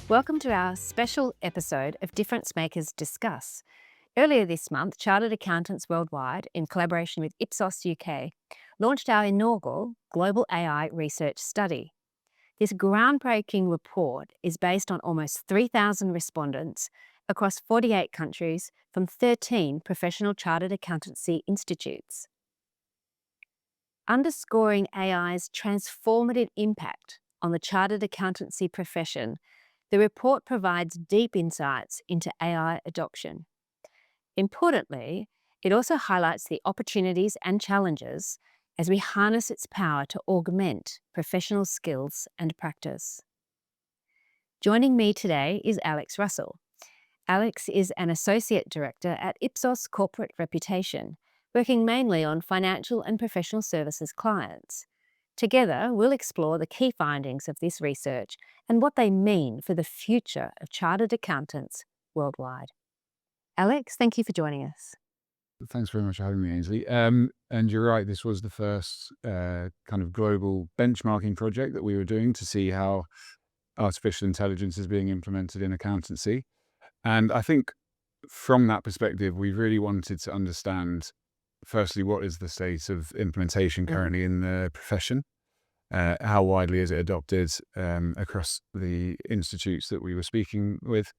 Welcome to our special episode of Difference Makers Discuss. Earlier this month, Chartered Accountants Worldwide, in collaboration with Ipsos UK, launched our inaugural Global AI Research Study. This groundbreaking report is based on almost 3,000 respondents across 48 countries from 13 professional chartered accountancy institutes. Underscoring AI's transformative impact on the chartered accountancy profession, the report provides deep insights into AI adoption. Importantly, it also highlights the opportunities and challenges as we harness its power to augment professional skills and practice. Joining me today is Alex Russell. Alex is an Associate Director at Ipsos Corporate Reputation, working mainly on financial and professional services clients. Together, we'll explore the key findings of this research and what they mean for the future of chartered accountants worldwide. Alex, thank you for joining us. Thanks very much for having me, Ainsley. And you're right, this was the first kind of global benchmarking project that we were doing to see how artificial intelligence is being implemented in accountancy. And I think from that perspective, we really wanted to understand, firstly, what is the state of implementation currently in the profession? How widely is it adopted across the institutes that we were speaking with?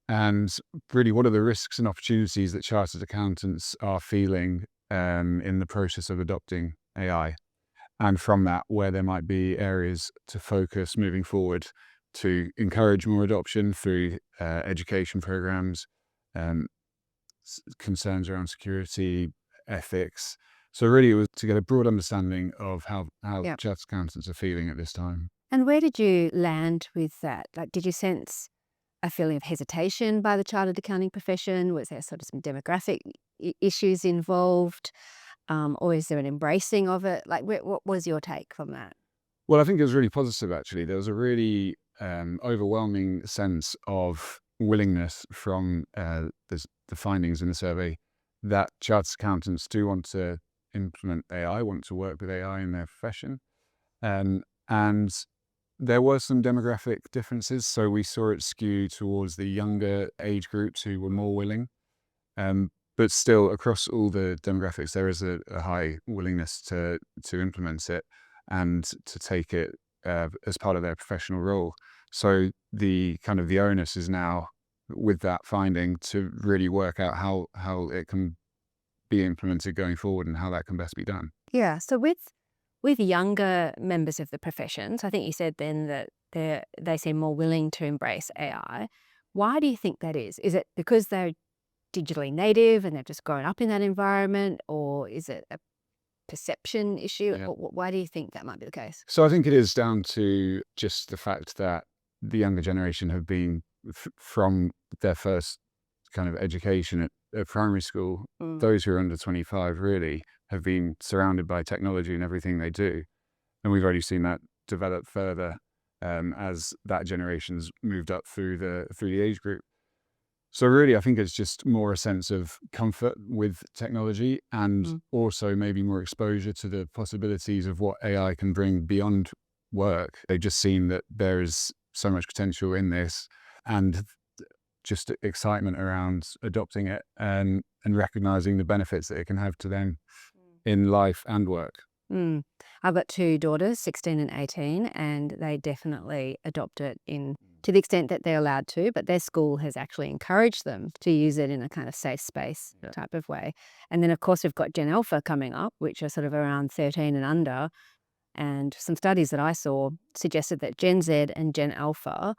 And really, what are the risks and opportunities that chartered accountants are feeling in the process of adopting AI? And from that, where there might be areas to focus moving forward to encourage more adoption through education programs, concerns around security, ethics. So really, it was to get a broad understanding of how chartered accountants are feeling at this time. And where did you land with that? Like, did you sense a feeling of hesitation by the chartered accounting profession? Was there sort of some demographic issues involved? Or is there an embracing of it? Like, what was your take from that? Well, I think it was really positive, actually. There was a really overwhelming sense of willingness from the findings in the survey that chartered accountants do want to implement AI, want to work with AI in their profession. And there were some demographic differences. So we saw it skew towards the younger age groups who were more willing. But still, across all the demographics, there is a high willingness to implement it and to take it as part of their professional role. So the onus is now with that finding to really work out how it can be implemented going forward and how that can best be done. Yeah. So with younger members of the professions, I think you said then that they seem more willing to embrace AI. Why do you think that is? Is it because they're digitally native and they've just grown up in that environment, or is it a perception issue? Yeah. Why do you think that might be the case? So I think it is down to just the fact that the younger generation have been from their first kind of education at primary school, those who are under 25 really have been surrounded by technology in everything they do. And we've already seen that develop further as that generation's moved up through the age group. So really, I think it's just more a sense of comfort with technology and also maybe more exposure to the possibilities of what AI can bring beyond work. They've just seen that there is so much potential in this and just excitement around adopting it and recognizing the benefits that it can have to them in life and work. I've got two daughters, 16 and 18, and they definitely adopt it to the extent that they're allowed to, but their school has actually encouraged them to use it in a kind of safe space type of way. And then, of course, we've got Gen Alpha coming up, which are sort of around 13 and under. And some studies that I saw suggested that Gen Z and Gen Alpha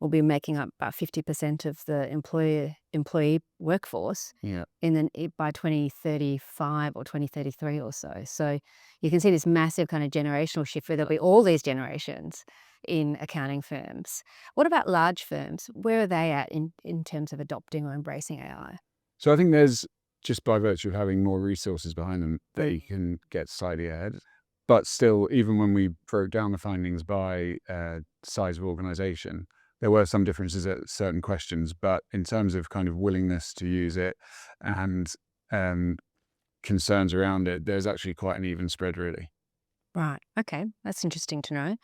will be making up about 50% of the employee workforce by 2035 or 2033 or so. So you can see this massive kind of generational shift where there'll be all these generations in accounting firms. What about large firms? Where are they at in terms of adopting or embracing AI? So I think there's, just by virtue of having more resources behind them, they can get slightly ahead. But still, even when we broke down the findings by size of organization, there were some differences at certain questions, but in terms of kind of willingness to use it and concerns around it, there's actually quite an even spread, really. Right. Okay. That's interesting to know.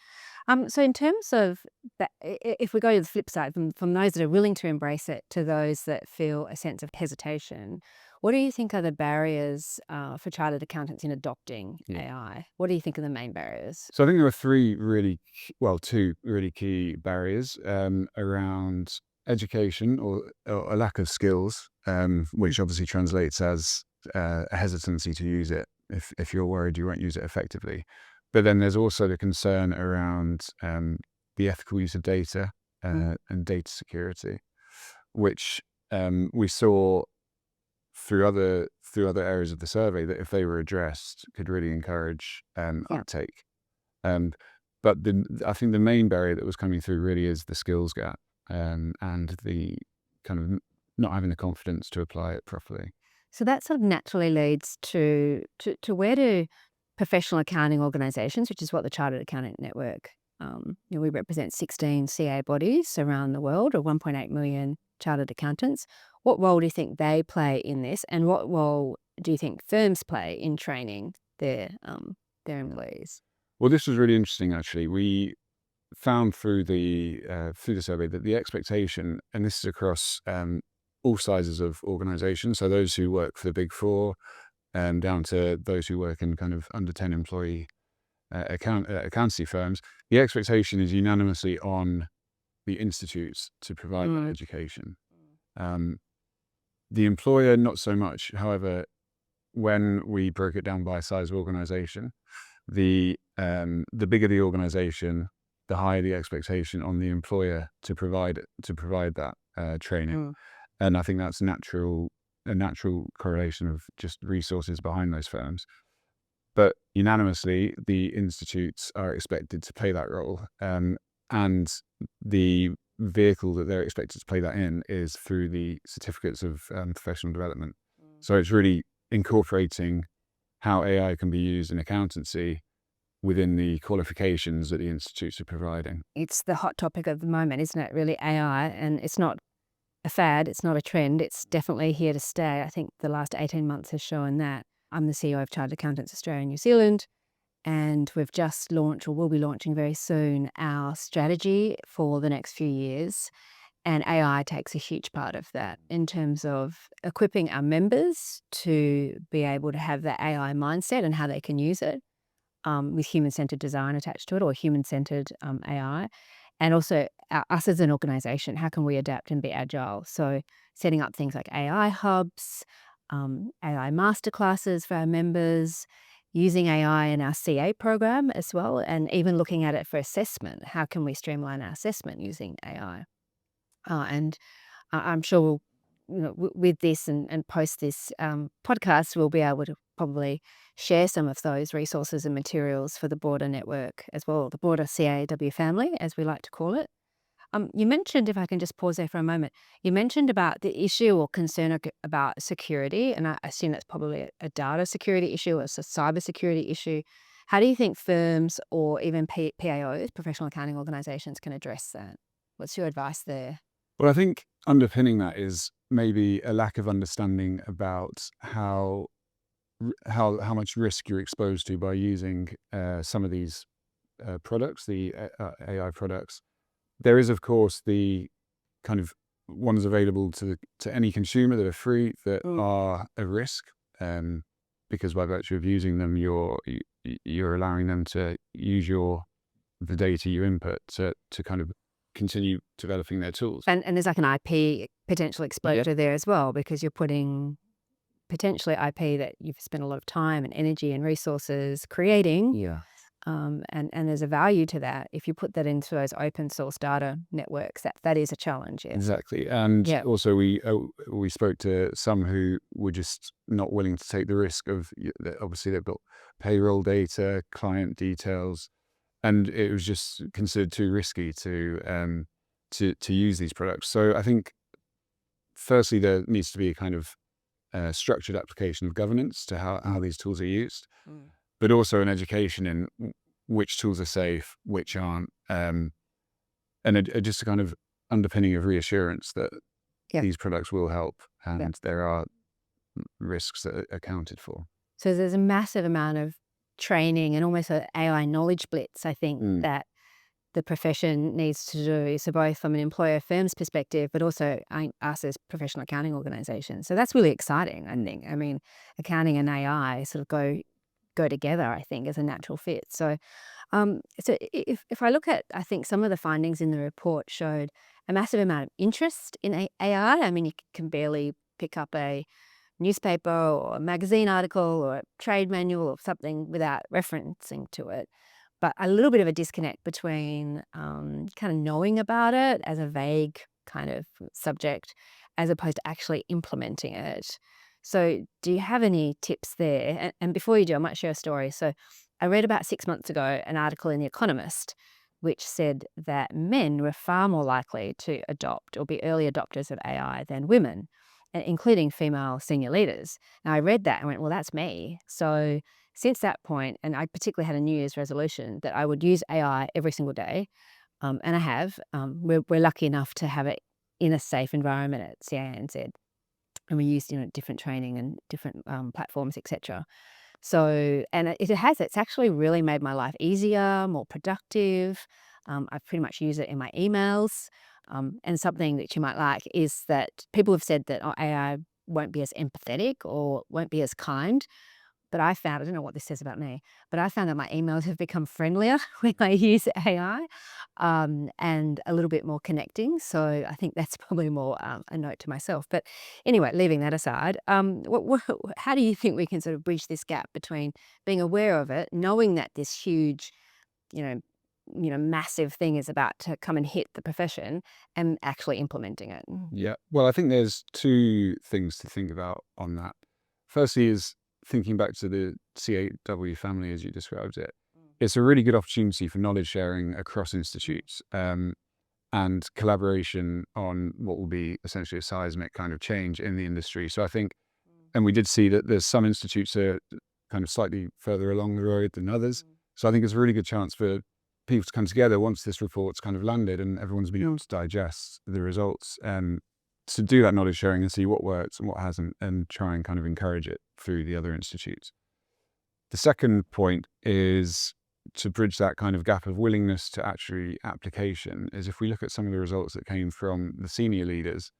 So in terms of that, if we go to the flip side, from those that are willing to embrace it to those that feel a sense of hesitation, what do you think are the barriers for chartered accountants in adopting Yeah. AI? What do you think are the main barriers? So I think there are two really key barriers around education or a lack of skills, which obviously translates as a hesitancy to use it if you're worried you won't use it effectively. But then there's also the concern around the ethical use of data and data security, which we saw through other areas of the survey that if they were addressed could really encourage Yeah. uptake. Um, but I think the main barrier that was coming through really is the skills gap and the kind of not having the confidence to apply it properly. So that sort of naturally leads to where do professional accounting organisations, which is what the Chartered Accounting Network, we represent 16 CA bodies around the world, or 1.8 million chartered accountants. What role do you think they play in this, and what role do you think firms play in training their employees? Well, this was really interesting. Actually, we found through the survey that the expectation, and this is across all sizes of organisations, so those who work for the Big Four, down to those who work in kind of under 10 employee accountancy firms, the expectation is unanimously on the institutes to provide that education. The employer, not so much. However, when we broke it down by size of organization, the bigger the organization, the higher the expectation on the employer to provide that training. And I think that's a natural correlation of just resources behind those firms. But unanimously, the institutes are expected to play that role. And the vehicle that they're expected to play that in is through the certificates of professional development. So it's really incorporating how AI can be used in accountancy within the qualifications that the institutes are providing. It's the hot topic of the moment, isn't it? Really, AI, and it's not a fad, it's not a trend, it's definitely here to stay. I think the last 18 months has shown that. I'm the CEO of Chartered Accountants Australia and New Zealand, and we've just launched, or will be launching very soon, our strategy for the next few years. And AI takes a huge part of that in terms of equipping our members to be able to have that AI mindset and how they can use it, with human-centered design attached to it, or human-centered AI. And also us as an organisation, how can we adapt and be agile? So setting up things like AI hubs, AI masterclasses for our members, using AI in our CA program as well, and even looking at it for assessment. How can we streamline our assessment using AI? And I'm sure with this and post this podcast, we'll be able to probably share some of those resources and materials for the broader network as well, the broader CAW family, as we like to call it. You mentioned, if I can just pause there for a moment, you mentioned about the issue or concern about security, and I assume that's probably a data security issue or it's a cyber security issue. How do you think firms or even PAOs, professional accounting organisations, can address that? What's your advice there? Well, I think underpinning that is maybe a lack of understanding about how much risk you're exposed to by using some of these products, the AI products. There is, of course, the kind of ones available to any consumer that are free that are a risk, because by virtue of using them, you're allowing them to use the data you input to kind of continue developing their tools. And there's like an IP potential exposure there as well, because you're putting potentially IP that you've spent a lot of time and energy and resources creating. Yeah. And there's a value to that. If you put that into those open source data networks, that is a challenge. Yes. Exactly. And also we spoke to some who were just not willing to take the risk of, obviously they've got payroll data, client details, and it was just considered too risky to use these products. So I think firstly, there needs to be a kind of structured application of governance to how these tools are used, but also an education in which tools are safe, which aren't, and just a kind of underpinning of reassurance that these products will help and there are risks that are accounted for. So there's a massive amount of training and almost an AI knowledge blitz, I think, that the profession needs to do. So both from an employer firm's perspective, but also us as professional accounting organisations. So that's really exciting, I think. I mean, accounting and AI sort of go together, I think, as a natural fit. So if I look at, I think some of the findings in the report showed a massive amount of interest in AI. I mean, you can barely pick up a newspaper or a magazine article or a trade manual or something without referencing to it. But a little bit of a disconnect between kind of knowing about it as a vague kind of subject as opposed to actually implementing it. So do you have any tips there? And before you do, I might share a story. So I read about 6 months ago an article in The Economist which said that men were far more likely to adopt or be early adopters of AI than women, including female senior leaders. Now I read that and went, well, that's me. So since that point, and I particularly had a New Year's resolution that I would use AI every single day, and I have. We're lucky enough to have it in a safe environment at CANZ, and we use different training and different platforms, etc. So, and it's actually really made my life easier, more productive. I pretty much use it in my emails. And something that you might like is that people have said that AI won't be as empathetic or won't be as kind. But I found, I don't know what this says about me, but I found that my emails have become friendlier when I use AI, and a little bit more connecting. So I think that's probably more a note to myself. But anyway, leaving that aside, how do you think we can sort of bridge this gap between being aware of it, knowing that this huge, you know, massive thing is about to come and hit the profession, and actually implementing it? Yeah. Well, I think there's two things to think about on that. Firstly is thinking back to the CAW family as you described it. It's a really good opportunity for knowledge sharing across institutes, and collaboration on what will be essentially a seismic kind of change in the industry. So I think, and we did see that there's some institutes that are kind of slightly further along the road than others. So I think it's a really good chance for people to come together once this report's kind of landed and everyone's been able to digest the results, and to do that knowledge sharing and see what works and what hasn't, and try and kind of encourage it through the other institutes. The second point is to bridge that kind of gap of willingness to actually application is if we look at some of the results that came from the senior leaders.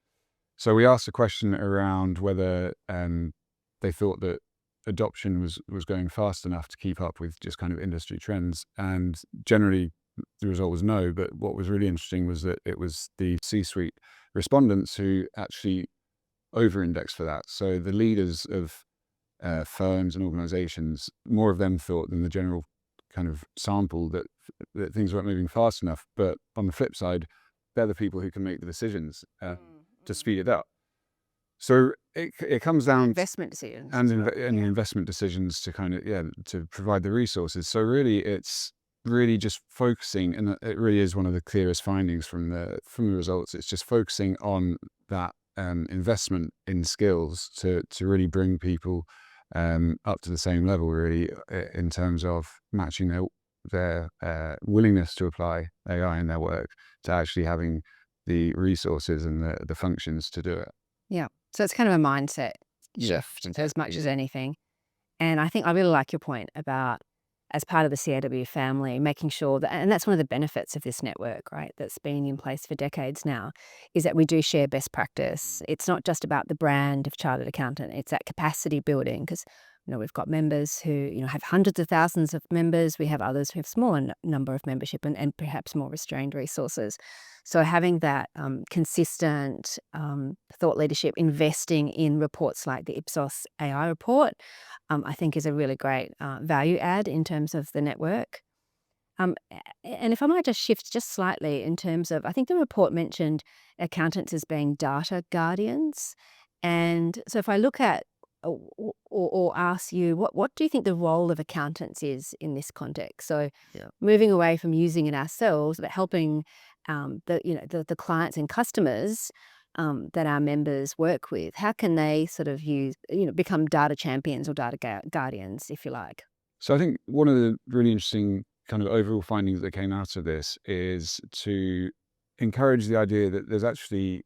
So we asked a question around whether they thought that adoption was going fast enough to keep up with just kind of industry trends. And generally the result was no, but what was really interesting was that it was the C-suite respondents who actually over-indexed for that. So the leaders of firms and organizations, more of them thought than the general kind of sample that things weren't moving fast enough. But on the flip side, they're the people who can make the decisions to speed it up. So it comes down Investment decisions. and investment decisions to kind of, to provide the resources. So really it's really just focusing, and it really is one of the clearest findings from the results. It's just focusing on that investment in skills to really bring people up to the same level, really, in terms of matching their willingness to apply AI in their work to actually having the resources and the functions to do it. Yeah. So it's kind of a mindset shift as much as anything. And I think I really like your point about, as part of the CAW family, making sure that, and that's one of the benefits of this network, right, that's been in place for decades now, is that we do share best practice. It's not just about the brand of Chartered Accountant, it's that capacity building, because we've got members who have hundreds of thousands of members. We have others who have smaller number of membership and perhaps more restrained resources. So having that consistent thought leadership, investing in reports like the Ipsos AI report, I think is a really great value add in terms of the network. And if I might just shift just slightly in terms of, I think the report mentioned accountants as being data guardians. And so if I look at or ask you, what do you think the role of accountants is in this context? So moving away from using it ourselves, but helping the clients and customers that our members work with, how can they sort of become data champions or data guardians, if you like? So I think one of the really interesting kind of overall findings that came out of this is to encourage the idea that there's actually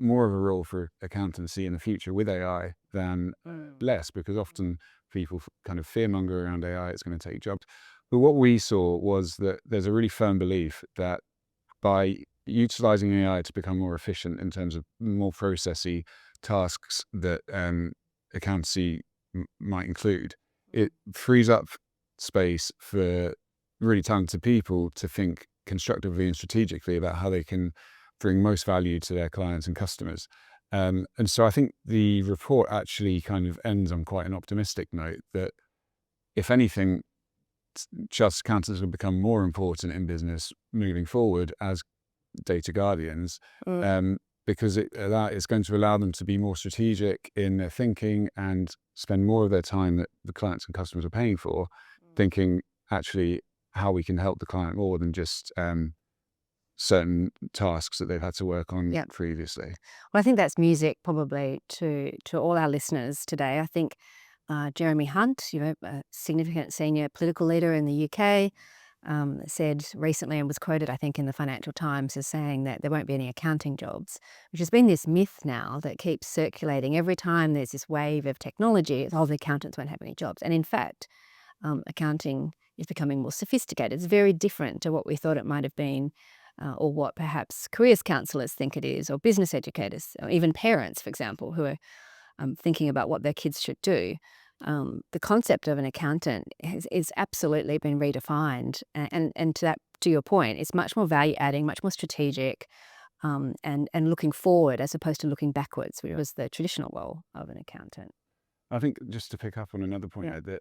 more of a role for accountancy in the future with AI than less, because often people kind of fearmonger around AI, it's going to take jobs. But what we saw was that there's a really firm belief that by utilizing AI to become more efficient in terms of more processy tasks that accountancy might include, it frees up space for really talented people to think constructively and strategically about how they can bring most value to their clients and customers. And so I think the report actually kind of ends on quite an optimistic note that, if anything, chartered accountants will become more important in business moving forward as data guardians, because that is going to allow them to be more strategic in their thinking and spend more of their time that the clients and customers are paying for, thinking actually how we can help the client more than just certain tasks that they've had to work on previously. Well, I think that's music probably to all our listeners today. I think Jeremy Hunt, a significant senior political leader in the UK, said recently, and was quoted, I think, in the Financial Times as saying that there won't be any accounting jobs, which has been this myth now that keeps circulating. Every time there's this wave of technology, it's, the accountants won't have any jobs. And in fact, accounting is becoming more sophisticated. It's very different to what we thought it might have been, or what perhaps careers counsellors think it is, or business educators, or even parents, for example, who are thinking about what their kids should do. The concept of an accountant is absolutely been redefined, and to your point, it's much more value adding, much more strategic, and looking forward as opposed to looking backwards, which was the traditional role of an accountant. I think, just to pick up on another point, that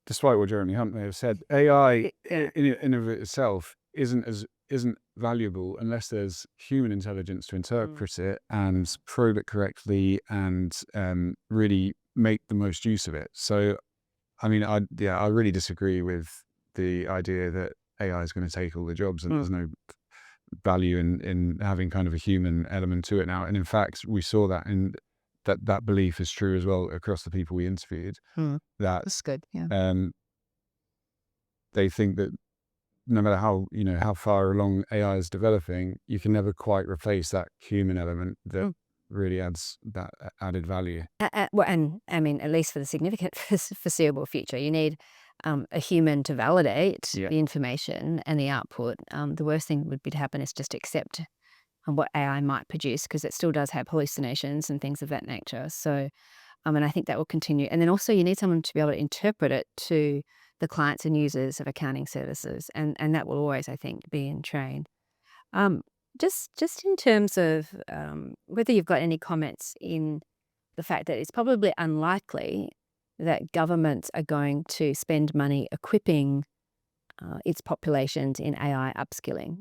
despite what Jeremy Hunt may have said, AI in and of itself isn't valuable unless there's human intelligence to interpret it and probe it correctly and really make the most use of it. So, I mean, I really disagree with the idea that AI is going to take all the jobs and there's no value in having kind of a human element to it now. And in fact, we saw that in that belief is true as well across the people we interviewed. That's good. Yeah. They think that no matter how far along AI is developing, you can never quite replace that human element that really adds that added value. Well, and I mean, at least for the significant foreseeable future, you need a human to validate the information and the output. The worst thing would be to happen is just accept what AI might produce, because it still does have hallucinations and things of that nature. So, and I think that will continue. And then also you need someone to be able to interpret it to the clients and users of accounting services. And that will always, I think, be in train. Just in terms of whether you've got any comments in the fact that it's probably unlikely that governments are going to spend money equipping its populations in AI upskilling.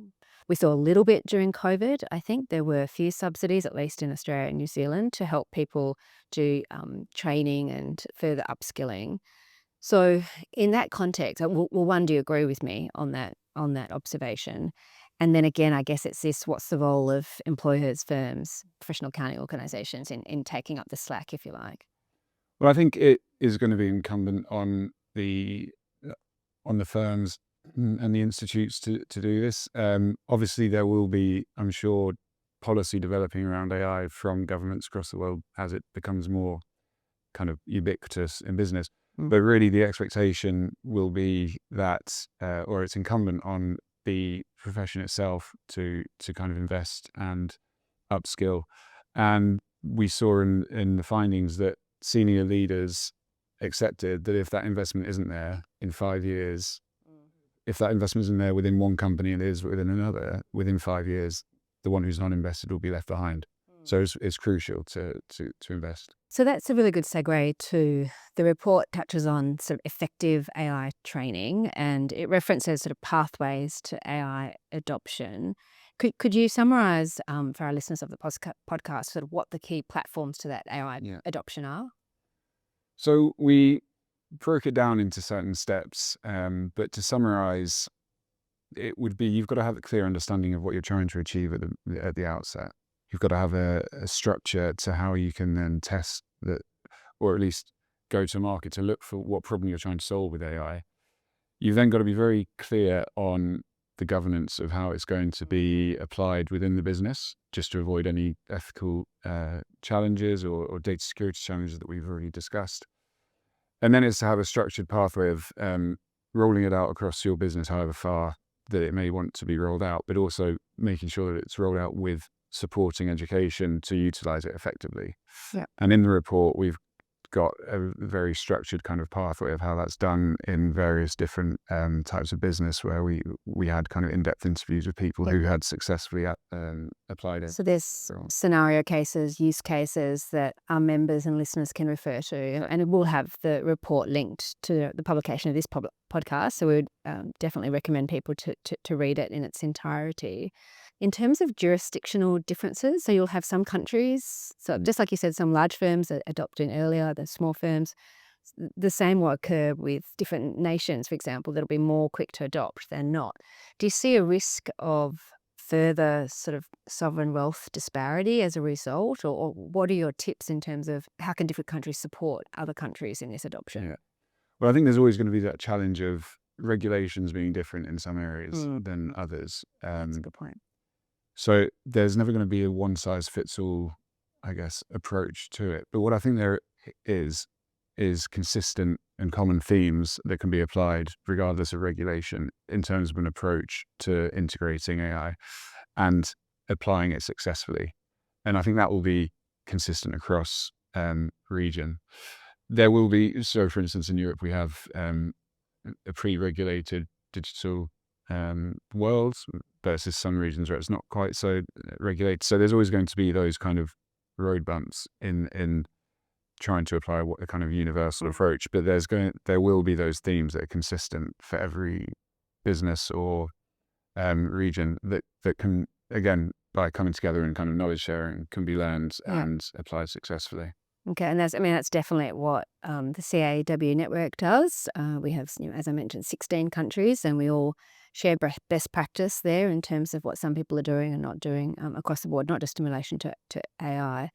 We saw a little bit during COVID. I think there were a few subsidies, at least in Australia and New Zealand, to help people do training and further upskilling. So in that context, well, one, do you agree with me on that observation? And then again, I guess it's this: what's the role of employers, firms, professional accounting organisations in taking up the slack, if you like? Well, I think it is going to be incumbent on the firms and the institutes to do this. Obviously, there will be, I'm sure, policy developing around AI from governments across the world as it becomes more kind of ubiquitous in business. But really, the expectation will be that, or it's incumbent on the profession itself to kind of invest and upskill. And we saw in the findings that senior leaders accepted that if that investment isn't there in 5 years, if that investment isn't there within one company and it is within another, within 5 years, the one who's not invested will be left behind. So it's crucial to invest. So that's a really good segue to the report. Touches on sort of effective AI training, and it references sort of pathways to AI adoption. Could you summarise for our listeners of the podcast sort of what the key platforms to that AI adoption are? So we broke it down into certain steps, but to summarise, it would be you've got to have a clear understanding of what you're trying to achieve at the outset. You've got to have a structure to how you can then test that, or at least go to market to look for what problem you're trying to solve with AI. You've then got to be very clear on the governance of how it's going to be applied within the business, just to avoid any ethical challenges or data security challenges that we've already discussed. And then it's to have a structured pathway of rolling it out across your business, however far that it may want to be rolled out, but also making sure that it's rolled out with supporting education to utilize it effectively. Yeah. And in the report, we've got a very structured kind of pathway of how that's done in various different types of business, where we had kind of in-depth interviews with people who had successfully applied it. So there's scenario cases, use cases that our members and listeners can refer to, and we'll have the report linked to the publication of this podcast. So we would definitely recommend people to read it in its entirety. In terms of jurisdictional differences, so you'll have some countries, so just like you said, some large firms are adopting earlier, the small firms. The same will occur with different nations, for example, that'll be more quick to adopt than not. Do you see a risk of further sort of sovereign wealth disparity as a result? Or what are your tips in terms of how can different countries support other countries in this adoption? Yeah. Well, I think there's always going to be that challenge of regulations being different in some areas than others. That's a good point. So there's never going to be a one-size-fits-all, I guess, approach to it. But what I think there is consistent and common themes that can be applied regardless of regulation in terms of an approach to integrating AI and applying it successfully. And I think that will be consistent across region. There will be, so for instance, in Europe, we have a pre-regulated digital world versus some regions where it's not quite so regulated. So there's always going to be those kind of road bumps in trying to apply a kind of universal approach, but there will be those themes that are consistent for every business or region that can, again, by coming together and kind of knowledge sharing, can be learned and applied successly. Okay, and that's definitely what the CAW network does. We have, as I mentioned, 16 countries, and we all share best practice there in terms of what some people are doing and not doing across the board, not just in relation to AI.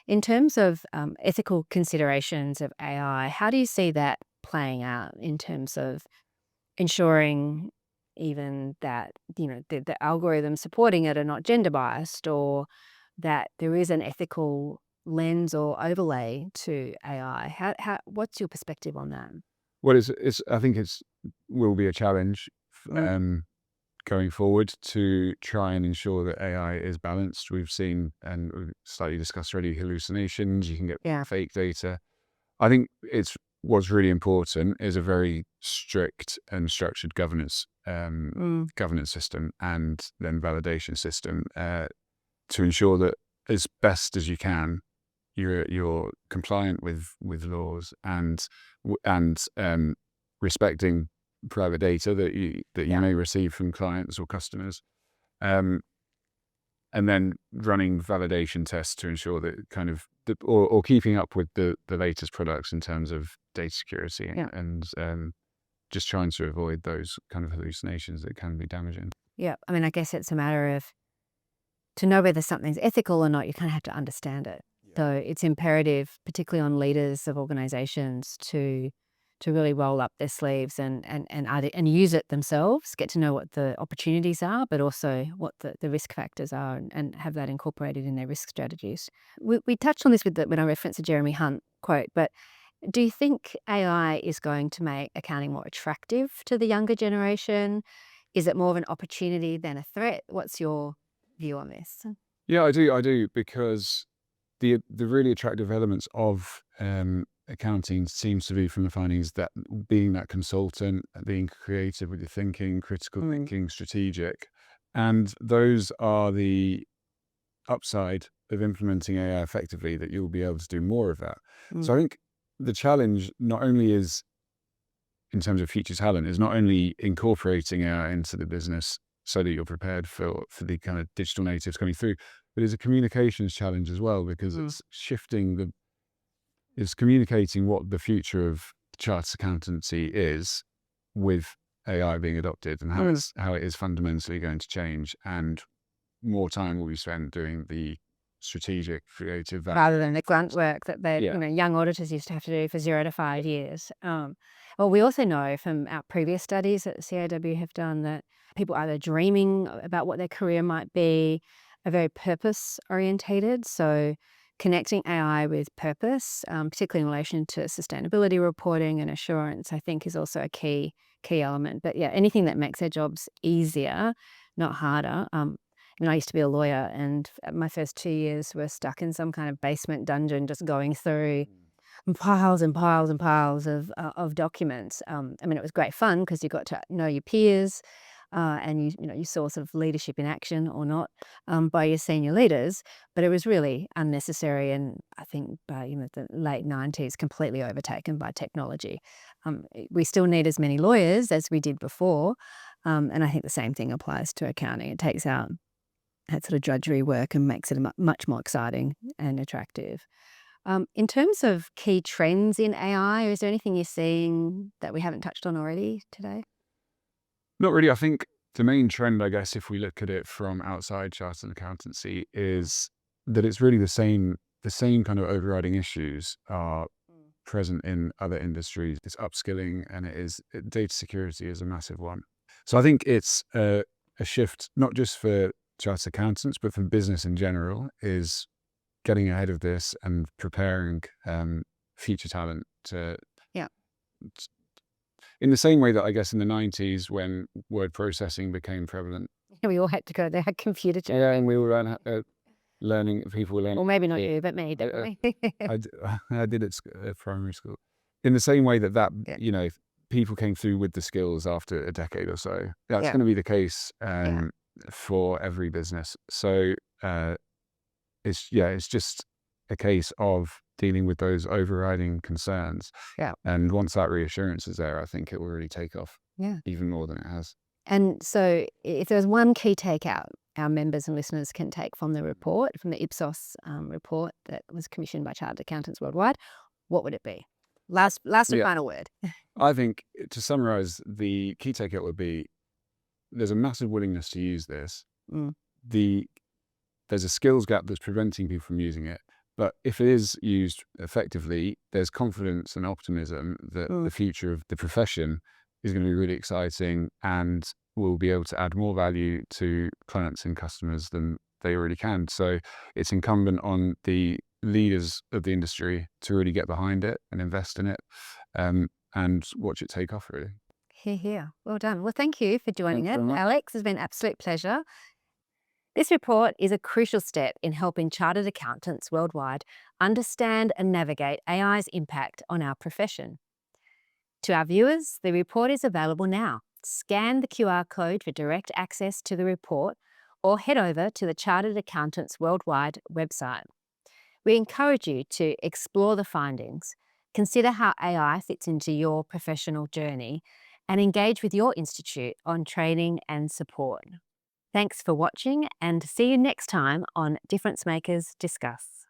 In terms of ethical considerations of AI, how do you see that playing out in terms of ensuring even that the algorithms supporting it are not gender biased, or that there is an ethical lens or overlay to AI? What's your perspective on that? Well, I think will be a challenge going forward to try and ensure that AI is balanced. We've seen, and we've slightly discussed already, hallucinations. You can get fake data. I think what's really important is a very strict and structured governance system, and then validation system to ensure that as best as you can, you're compliant with laws and respecting private data that you may receive from clients or customers, and then running validation tests to ensure that kind of or keeping up with the latest products in terms of data security and just trying to avoid those kind of hallucinations that can be damaging. Yeah, I mean, I guess it's a matter of, to know whether something's ethical or not, you kind of have to understand it. So it's imperative, particularly on leaders of organizations, to really roll up their sleeves and use it themselves, get to know what the opportunities are, but also what the risk factors are, and have that incorporated in their risk strategies. We touched on this when I referenced the Jeremy Hunt quote, but do you think AI is going to make accounting more attractive to the younger generation? Is it more of an opportunity than a threat? What's your view on this? Yeah, I do, because the really attractive elements of accounting seems to be, from the findings, that being that consultant, being creative with your thinking, critical thinking, strategic, and those are the upside of implementing AI effectively, that you'll be able to do more of that. So I think the challenge not only is, in terms of future talent, is not only incorporating AI into the business so that you're prepared for the kind of digital natives coming through, but it's a communications challenge as well, because it's it's communicating what the future of chartered accountancy is with AI being adopted, and how it is fundamentally going to change, and more time will be spent doing the strategic, creative, rather than the grunt work that young auditors used to have to do for 0 to 5 years. Well, we also know from our previous studies that the CAW have done that people either dreaming about what their career might be, are very purpose orientated, so connecting AI with purpose, particularly in relation to sustainability reporting and assurance, I think is also a key element. But yeah, anything that makes their jobs easier, not harder. I used to be a lawyer, and my first 2 years were stuck in some kind of basement dungeon, just going through piles and piles and piles of documents. It was great fun because you got to know your peers, and you saw sort of leadership in action or not by your senior leaders. But it was really unnecessary, and I think by the late 90s, completely overtaken by technology. We still need as many lawyers as we did before, and I think the same thing applies to accounting. It takes out that sort of drudgery work and makes it much more exciting and attractive. In terms of key trends in AI, is there anything you're seeing that we haven't touched on already today? Not really. I think the main trend, I guess, if we look at it from outside chartered accountancy, is that it's really the same kind of overriding issues are present in other industries. It's upskilling, and data security is a massive one. So I think it's a shift, not just for chartered accountants, but for business in general, is getting ahead of this and preparing future talent to. Yeah. In the same way that I guess in the 90s when word processing became prevalent. We all had to go. They had computer jobs. Yeah, and we were learning, people were learning. Or maybe not you, but me, definitely. I did it at primary school. In the same way that Yeah. people came through with the skills after a decade or so. That's Yeah. going to be the case for every business. So it's just a case of dealing with those overriding concerns. Yeah. And once that reassurance is there, I think it will really take off even more than it has. And so if there's one key takeout our members and listeners can take from the report, from the Ipsos report that was commissioned by Chartered Accountants Worldwide, what would it be? Last and final word. I think to summarize, the key takeout would be there's a massive willingness to use this. There's a skills gap that's preventing people from using it. But if it is used effectively, there's confidence and optimism that the future of the profession is going to be really exciting and will be able to add more value to clients and customers than they already can. So it's incumbent on the leaders of the industry to really get behind it and invest in it and watch it take off, really. Here. Well done. Well, thank you for joining Thanks us, very much. Alex. It's been an absolute pleasure. This report is a crucial step in helping chartered accountants worldwide understand and navigate AI's impact on our profession. To our viewers, the report is available now. Scan the QR code for direct access to the report or head over to the Chartered Accountants Worldwide website. We encourage you to explore the findings, consider how AI fits into your professional journey, and engage with your institute on training and support. Thanks for watching, and see you next time on Difference Makers Discuss.